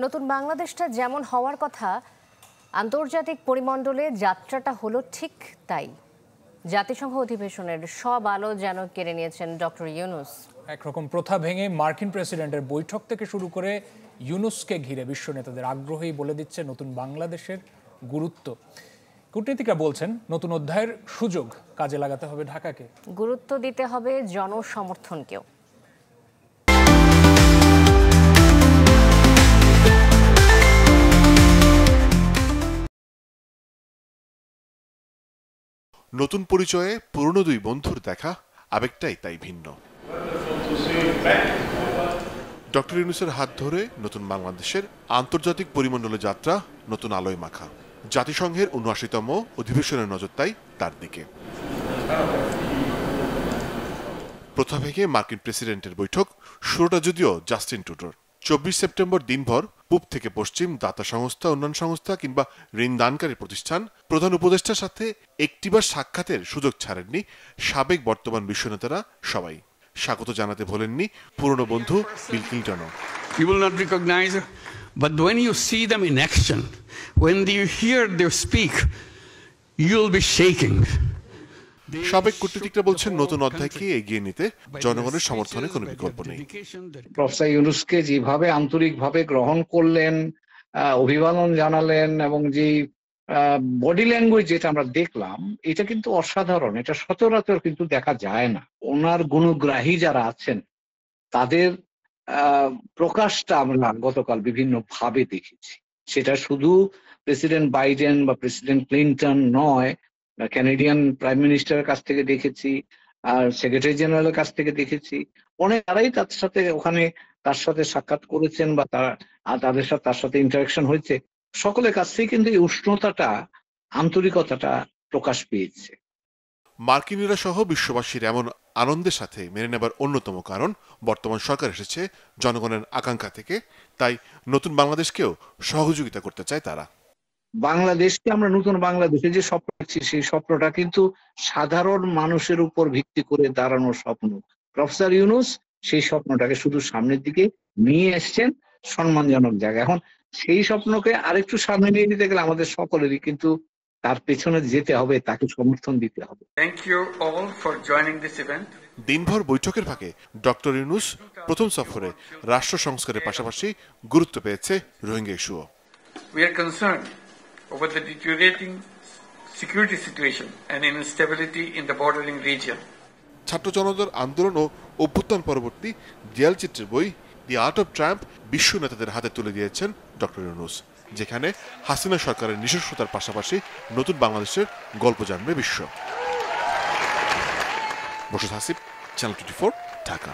নতুন বাংলাদেশটা যেমন হওয়ার কথা আন্তর্জাতিক পরিমণ্ডলে যাত্রাটা হলো ঠিক তাই। জাতিসংঘ অধিবেশনের সব আলো যেন কেড়ে নিয়েছেন ডক্টর ইউনূস। একরকম প্রথা ভেঙে মার্কিন প্রেসিডেন্টের বৈঠক থেকে শুরু করে ইউনূসকে ঘিরে বিশ্ব নেতাদের আগ্রহই বলে দিচ্ছে নতুন বাংলাদেশের গুরুত্ব। কূটনীতিকরা বলছেন নতুন অধ্যায়ের সুযোগ কাজে লাগাতে হবে ঢাকাকে, গুরুত্ব দিতে হবে জনসমর্থনকেও। নতুন পরিচয়ে পুরনো দুই বন্ধুর দেখা, আবেগটাই তাই ভিন্ন। ডক্টর ইউনূসের হাত ধরে নতুন বাংলাদেশের আন্তর্জাতিক পরিমণ্ডলে যাত্রা নতুন আলোয় মাখা। জাতিসংঘের ৭৯তম অধিবেশনের নজর তাই তার দিকে। প্রথা ভেঙে মার্কিন প্রেসিডেন্টের বৈঠক, শুরুটা যদিও জাস্টিন ট্রুডোর। ২৪ সেপ্টেম্বর দিনভর পূব থেকে পশ্চিম দাতা সংস্থা, উন্নয়ন সংস্থা কিংবা ঋণদানকারী প্রতিষ্ঠান প্রধান উপদেষ্টার সাথে একটিবার সাক্ষাতের সুযোগ ছাড়েননি সাবেক বর্তমান বিশ্বনেতারা সবাই। স্বাগত জানাতে ভোলেননি পুরনো বন্ধু বিল ক্লিন্টনও। You will not recognize, but when you see them in action, when you hear them speak, you'll be shaking. সাবেক কূটনীতিকরা বলছেন নতুন অধ্যায়কে এগিয়ে নিতে জনগণের সমর্থনে কোনো বিকল্প নেই। প্রফেসর ইউনূসকে যেভাবে আন্তরিকভাবে গ্রহণ করলেন, অভিবাদন জানালেন এবং যে বডি ল্যাঙ্গুয়েজ যেটা আমরা দেখলাম, এটা কিন্তু অসাধারণ। এটা সচরাচর কিন্তু দেখা যায় না। ওনার গুণগ্রাহী যারা আছেন তাদের প্রকাশটা আমরা গতকাল বিভিন্ন ভাবে দেখেছি। সেটা শুধু প্রেসিডেন্ট বাইডেন বা প্রেসিডেন্ট ক্লিন্টন নয়, ক্যানাডিয়ান প্রাইম মিনিস্টারের কাছ থেকে দেখেছি, আর সেক্রেটারি জেনারেলের কাছ থেকে দেখেছি। অনেকেরাই তার সাথে ওখানে তার সাথে সাক্ষাৎ করেছেন বা তাদের সাথে তার সাথে ইন্টারাকশন হয়েছে। সকলের কাছ থেকে কিন্তু এই উষ্ণতাটা, আন্তরিকতাটা প্রকাশ পেয়েছে। মার্কিনীরা সহ বিশ্ববাসীর এমন আনন্দের সাথে মেনে নেবার অন্যতম কারণ বর্তমান সরকার এসেছে জনগণের আকাঙ্ক্ষা থেকে। তাই নতুন বাংলাদেশকেও সহযোগিতা করতে চায় তারা। বাংলাদেশকে আমরা নতুন বাংলাদেশে যে স্বপ্ন দেখছি, সেই স্বপ্নটা কিন্তু সাধারণ মানুষের উপর ভিত্তি করে দাঁড়ানোর স্বপ্ন। প্রফেসর ইউনূস সেই স্বপ্নটাকে শুধু সামনের দিকে নিয়ে এসছেন সম্মানজনক জায়গায়। এখন সেই স্বপ্নকে আরেকটু সামনে নিয়ে যেতে গেলে আমাদের সকলেরই কিন্তু তার পেছনে যেতে হবে, তাকে সমর্থন দিতে হবে। Thank you all for joining this event. দিনভর বৈঠকের ফাঁকে ডক্টর ইউনূস প্রথম সফরে রাষ্ট্র সংস্কারের পাশাপাশি গুরুত্ব পেয়েছে Rohingya ইস্যুও। We are concerned over the deteriorating security situation and instability in the bordering region. ছাত্র জনতার আন্দোলন ও অভ্যুত্থান পরবর্তী দেয়ালচিত্রের বই দি আর্ট অফ ট্রায়াম্প বিশ্ব নেতাদের হাতে তুলে দিয়েছেন ডক্টর ইউনূস, যেখানে হাসিনা সরকারের নৃশংসতার পাশাপাশি নতুন বাংলাদেশের গল্প জানবে বিশ্ব। বশির হাসিব, চ্যানেল 24, ঢাকা।